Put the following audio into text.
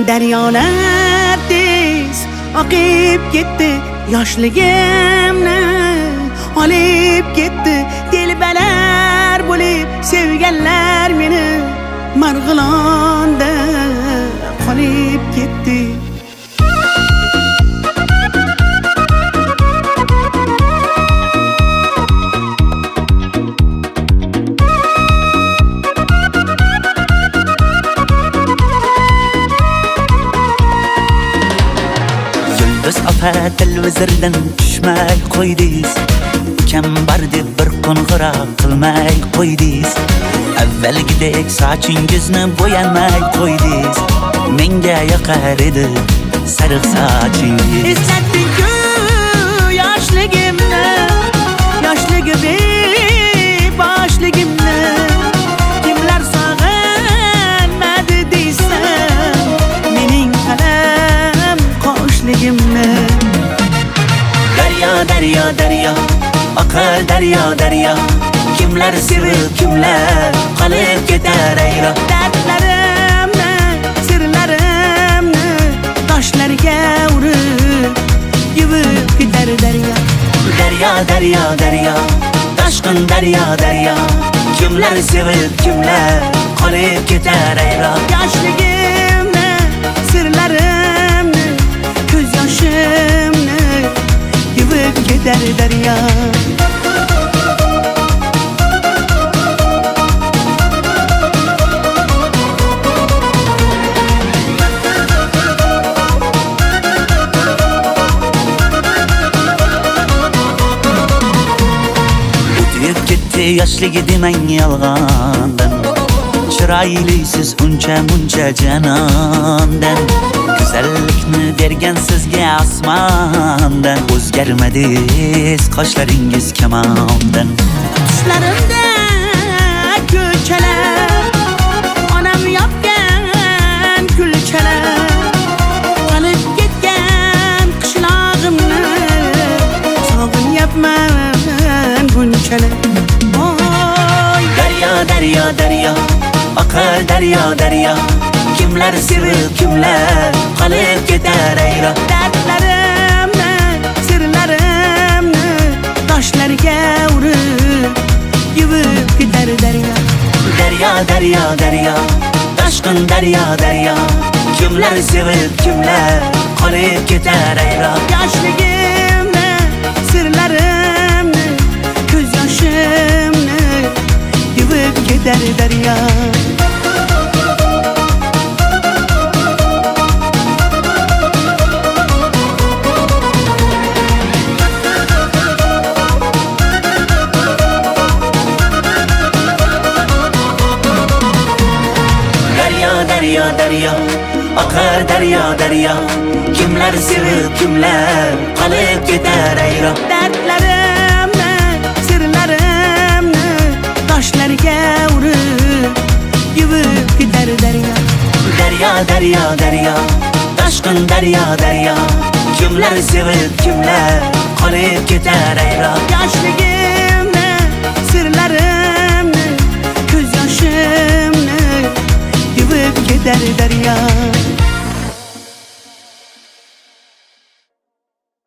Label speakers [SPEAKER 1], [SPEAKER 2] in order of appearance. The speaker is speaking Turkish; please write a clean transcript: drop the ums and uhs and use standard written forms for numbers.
[SPEAKER 1] Daryolar tez oqib ketdi, yoshligimni olib ketdi. Telbalar bo'lib sevganlar meni Marg'ilonda qolib ketdi.
[SPEAKER 2] Biz opa televizordan tushmay qo'ydingiz, ukam bor deb bir qo'ng'iroq qilmay qo'ydingiz. Avvalgidek sochingizni bo'yamay qo'ydingiz. Menga yoqar edi sariq sochingiz.
[SPEAKER 1] Eslatding-ku yoshligimni, boshligimni. Kimlar sog'inmadi deysan, mening qalam qoshligimni. Daryo, daryo, oqar daryo. Kimlar sevib, kimlar qolib ketar ayro. Dardlarimni, sirlarimni toshlarga urib yuvib ketar daryo. Daryo, toshqin daryo. Kimlar sevib, kimlar qolib ketar ayro. Yoshligimni, sirlarimni, ko'z yoshimni yuvib ketar daryo.
[SPEAKER 2] Yoshlik demang yolg'ondan, chiroylisiz uncha janondan. Go'zallikni bergan sizga osmondan, o'zgarmadingiz qoshlaringiz kamondan.
[SPEAKER 1] Tushlarimda ko'chalar, onam yopgan kulchalar, qolib ketgan qishlog'imni sog'inyapman bunchalar. Daryo, oqar daryo. Kimlar sevib, kimlar qolib ketar ayro. Dardlarimni, sirlarimni toshlarga urib yuvib ketar daryo. Daryo, toshqin daryo. Kimlar sevib, kimlar qolib ketar ayro. Yoshligimni, sirlarimni, ko'z yoshimni yuvib ketar daryo. Daryo, oqar daryo. Kimlar sevib, kimlar qolib ketar ayro. Dardlarimni, sirlarimni toshlarga urib yuvib ketar daryo. Daryo, toshqin daryo. Kimlar sevib, kimlar qolib ketar ayro. Yoshligimni, sirlarimni, ko'z yoshimni yuvib ketar daryo.